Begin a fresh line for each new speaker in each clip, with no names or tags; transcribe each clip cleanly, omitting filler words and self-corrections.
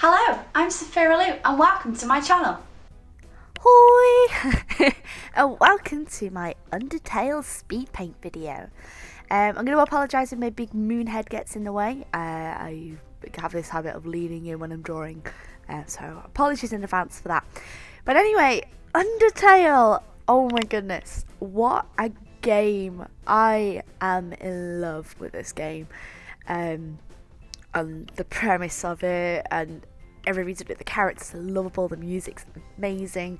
Hello, I'm Sophia Lou and welcome to my channel.
Hoi! And welcome to my Undertale speed paint video. I'm going to apologise if my big moon head gets in the way. I have this habit of leaning in when I'm drawing, so apologies in advance for that. But anyway, Undertale! Oh my goodness, what a game! I am in love with this game. And the premise of it, and every reason that the characters are lovable, the music's amazing,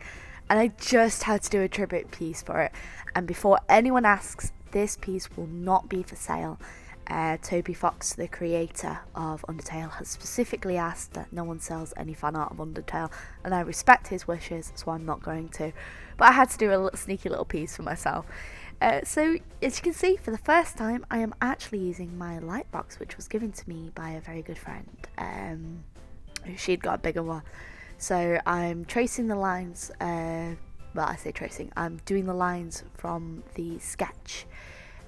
and I just had to do a tribute piece for it. And before anyone asks, this piece will not be for sale. Toby Fox, the creator of Undertale, has specifically asked that no one sells any fan art of Undertale, and I respect his wishes, so I'm not going to. But I had to do a little sneaky little piece for myself. So, as you can see, for the first time, I am actually using my light box, which was given to me by a very good friend. She'd got a bigger one. So, I'm tracing the lines, well, I say tracing, I'm doing the lines from the sketch,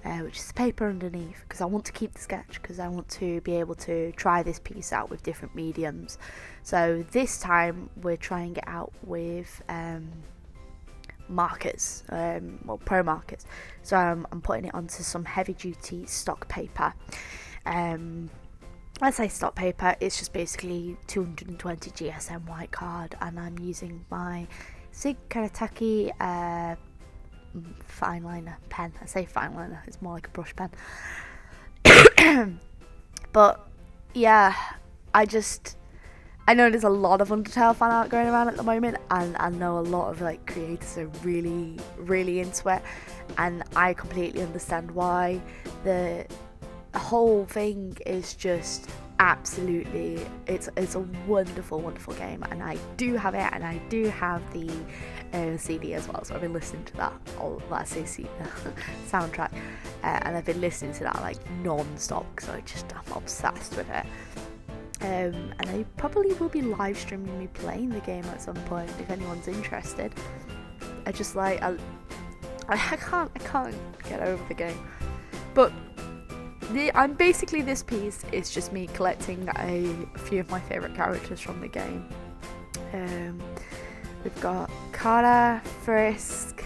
which is paper underneath, because I want to keep the sketch, because I want to be able to try this piece out with different mediums. So, this time, we're trying it out with markers, pro markers. So I'm putting it onto some heavy duty stock paper. I say stock paper, it's just basically 220 GSM white card, and I'm using my Sig Karataki fine liner pen. I say fine liner, it's more like a brush pen. But yeah, I know there's a lot of Undertale fan art going around at the moment, and I know a lot of creators are really, really into it, and I completely understand why. The whole thing is just absolutely, it's a wonderful, wonderful game, and I do have it, and I do have the CD as well, so I've been listening to that, or let's say soundtrack, and I've been listening to that non-stop, because I'm obsessed with it. And I probably will be live streaming me playing the game at some point if anyone's interested. I can't get over the game. But I'm basically, this piece is just me collecting a few of my favourite characters from the game. We've got Kara, Frisk,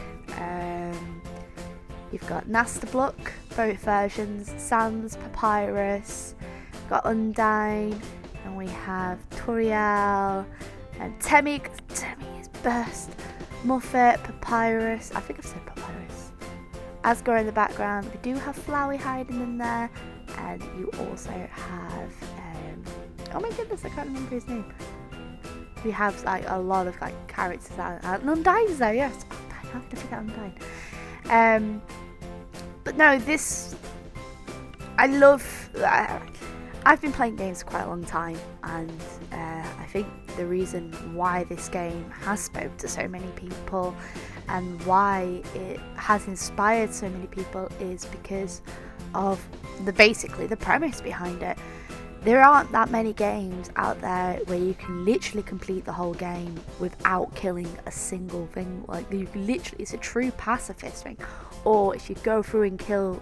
you've got Nastablook, both versions, Sans, Papyrus, we've got Undyne, and we have Toriel and Temmie, because Temmie is best. Muffet, Papyrus, I think I've said Papyrus. Asgore in the background. We do have Flowey hiding in there, and you also have, oh my goodness, I can't remember his name. We have a lot of characters out, and Undyne's there, yes. Undyne, how did I forget Undyne? But no, this, I love. I've been playing games for quite a long time, and I think the reason why this game has spoke to so many people and why it has inspired so many people is because of basically the premise behind it. There aren't that many games out there where you can literally complete the whole game without killing a single thing. You can literally, it's a true pacifist thing. Or if you go through and kill,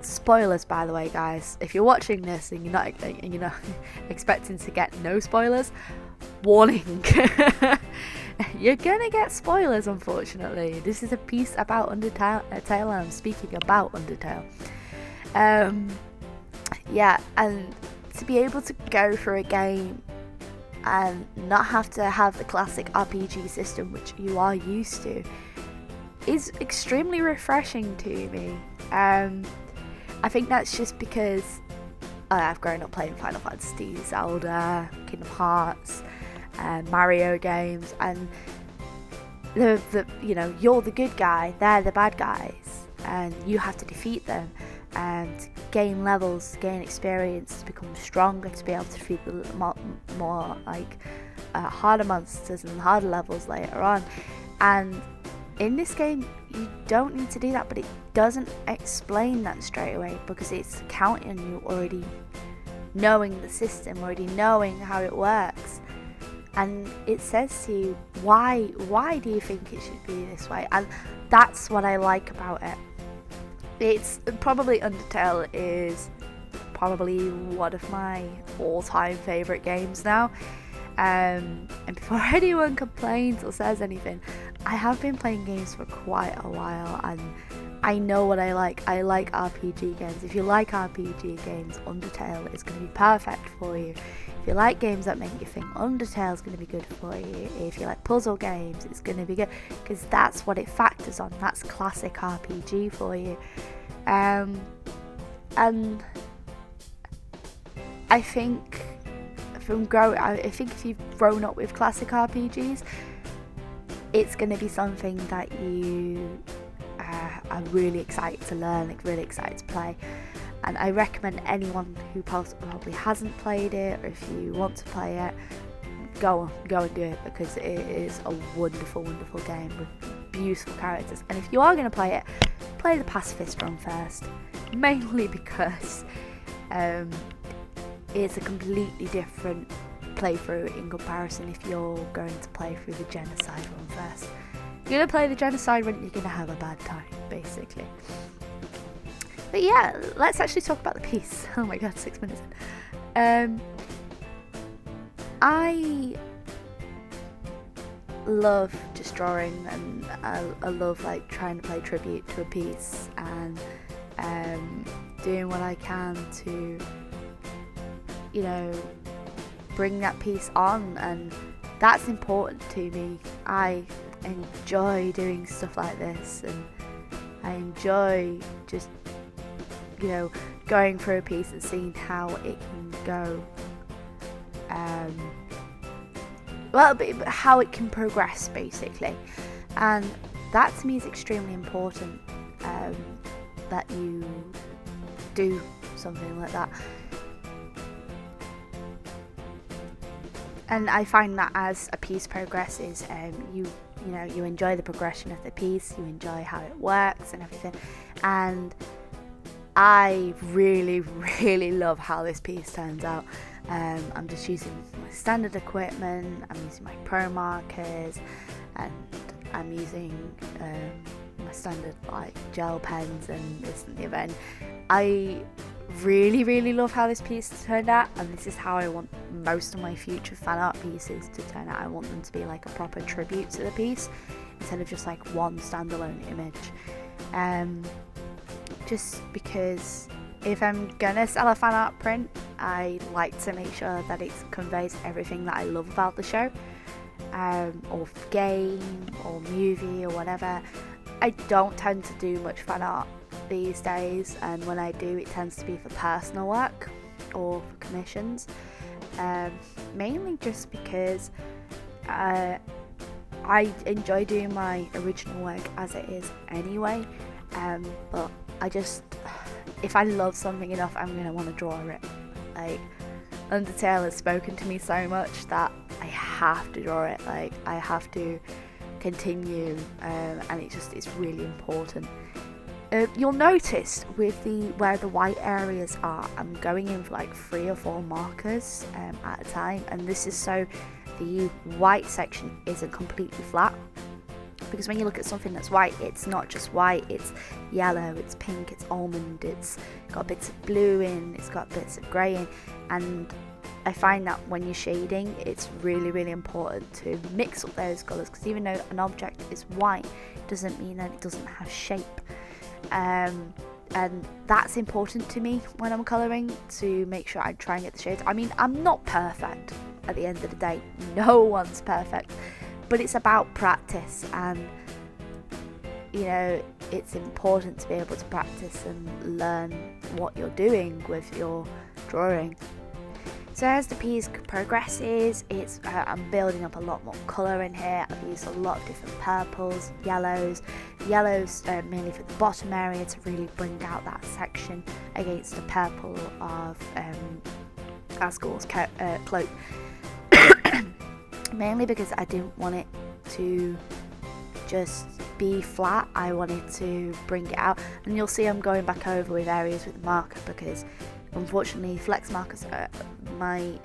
spoilers by the way, guys. If you're watching this and you're not expecting to get no spoilers, warning. You're gonna get spoilers, unfortunately. This is a piece about Undertale, and I'm speaking about Undertale. Yeah, and to be able to go through a game and not have to have the classic RPG system which you are used to is extremely refreshing to me. I think that's just because I've grown up playing Final Fantasy, Zelda, Kingdom Hearts, Mario games, and you're the good guy, they're the bad guys, and you have to defeat them and gain levels, gain experience, to become stronger, to be able to defeat the more harder monsters and harder levels later on. And in this game, you don't need to do that, but it doesn't explain that straight away, because it's counting on you already knowing the system, already knowing how it works. And it says to you, why do you think it should be this way? And that's what I like about it. It's probably, Undertale is probably one of my all-time favourite games now. And before anyone complains or says anything, I have been playing games for quite a while, and I know what I like. I like RPG games. If you like RPG games, Undertale is going to be perfect for you. If you like games that make you think, Undertale is going to be good for you. If you like puzzle games, it's going to be good, because that's what it factors on. That's classic RPG for you. And I think if you've grown up with classic RPGs, it's going to be something that you are really excited to learn, like really excited to play. And I recommend anyone who probably hasn't played it, or if you want to play it, go and do it, because it is a wonderful, wonderful game with beautiful characters. And if you are going to play it, play the pacifist run first, mainly because it's a completely different playthrough in comparison if you're going to play through the genocide run first. If you're going to play the genocide run, you're going to have a bad time, basically. But yeah, let's actually talk about the piece. Oh my god, 6 minutes in. I love just drawing, and I love like trying to play tribute to a piece, and doing what I can to, you know, bring that piece on, and that's important to me. I enjoy doing stuff like this, and I enjoy just, you know, going through a piece and seeing how it can go, but how it can progress, basically. And that to me is extremely important, that you do something like that. And I find that as a piece progresses, you enjoy the progression of the piece, you enjoy how it works and everything. And I really, really love how this piece turns out. I'm just using my standard equipment, I'm using my pro markers, and I'm using my standard like gel pens and this and the event. I really, really love how this piece turned out, and this is how I want most of my future fan art pieces to turn out. I want them to be like a proper tribute to the piece instead of just like one standalone image. Just because if I'm gonna sell a fan art print, I like to make sure that it conveys everything that I love about the show, or game or movie or whatever. I don't tend to do much fan art these days, and when I do, it tends to be for personal work or for commissions, mainly just because I enjoy doing my original work as it is anyway, but I just, if I love something enough, I'm going to want to draw it. Like, Undertale has spoken to me so much that I have to draw it, like I have to continue, and it's really important. You'll notice with where the white areas are, I'm going in for like 3 or 4 markers at a time, and this is so the white section isn't completely flat, because when you look at something that's white, it's not just white, it's yellow, it's pink, it's almond, it's got bits of blue in, it's got bits of grey in, and I find that when you're shading, it's really, really important to mix up those colours, because even though an object is white, doesn't mean that it doesn't have shape. And that's important to me when I'm colouring, to make sure I try and get the shades. I mean, I'm not perfect at the end of the day, no one's perfect, but it's about practice, and you know, it's important to be able to practice and learn what you're doing with your drawing. So as the piece progresses, I'm building up a lot more colour in here. I've used a lot of different purples, yellows mainly for the bottom area to really bring out that section against the purple of Asgul's cloak. Mainly because I didn't want it to just be flat, I wanted to bring it out, and you'll see I'm going back over with areas with the marker, because unfortunately flex markers, my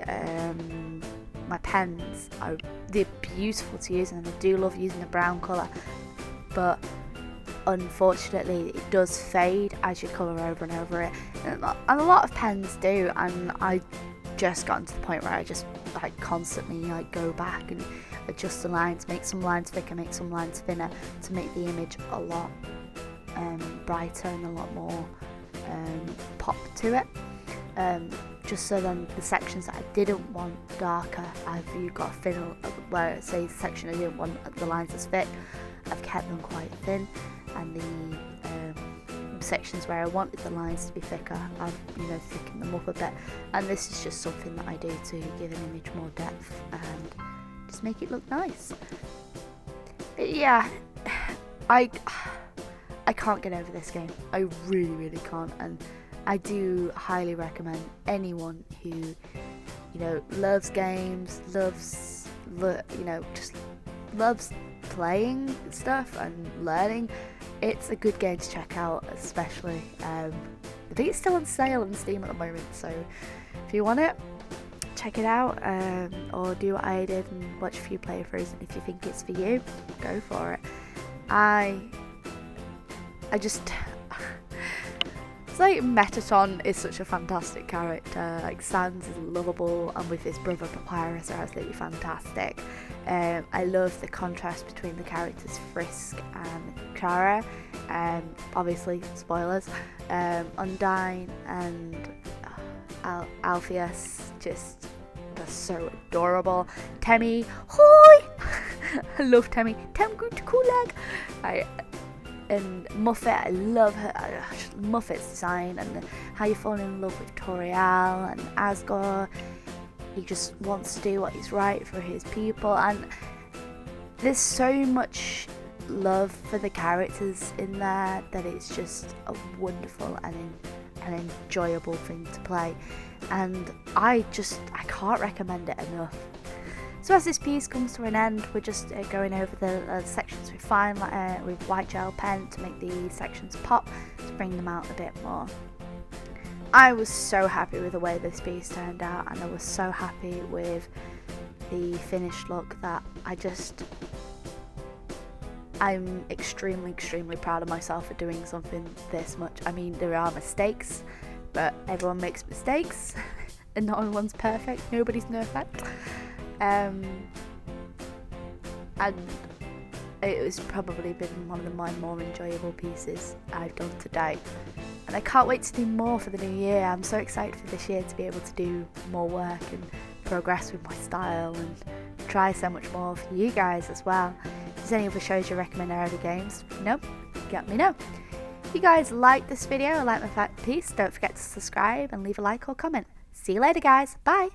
pens they're beautiful to use, and I do love using the brown colour, but unfortunately it does fade as you colour over and over it, And a lot of pens do, and I just gotten to the point where I just like constantly like go back and adjust the lines, make some lines thicker, make some lines thinner, to make the image a lot brighter and a lot more pop to it. Just so then the sections that I didn't want darker, I've got a thin, where it says section I didn't want the lines as thick, I've kept them quite thin, and the sections where I wanted the lines to be thicker, I've thickened them up a bit. And this is just something that I do to give an image more depth and just make it look nice. But yeah, I can't get over this game. I really can't, and I do highly recommend anyone who loves games, just loves playing stuff and learning. It's a good game to check out, especially I think it's still on sale on Steam at the moment, so if you want it, check it out, or do what I did and watch a few playthroughs, and if you think it's for you, go for it. I just it's like Metaton is such a fantastic character, like Sans is lovable, and with his brother Papyrus are absolutely fantastic. I love the contrast between the characters Frisk and Clara. Obviously, spoilers. Undyne and Alpheus, just they're so adorable. Temmie, hoi! I love Temmie. Temgut Kulag. And Muffet, I love her. Muffet's design and how you fall in love with Toriel and Asgore. He just wants to do what is right for his people, and there's so much love for the characters in there that it's just a wonderful and an enjoyable thing to play, and I can't recommend it enough. So as this piece comes to an end, we're just going over the sections with with white gel pen to make the sections pop, to bring them out a bit more. I was so happy with the way this piece turned out, and I was so happy with the finished look that I'm extremely proud of myself for doing something this much. I mean, there are mistakes, but everyone makes mistakes and not everyone's perfect. Nobody's perfect. And it was probably been one of my more enjoyable pieces I've done to date, and I can't wait to do more for the new year. I'm so excited for this year to be able to do more work and progress with my style and try so much more for you guys as well. If there's any other shows you recommend or other games, let me know. If you guys like this video or like my piece, don't forget to subscribe and leave a like or comment. See you later guys, bye!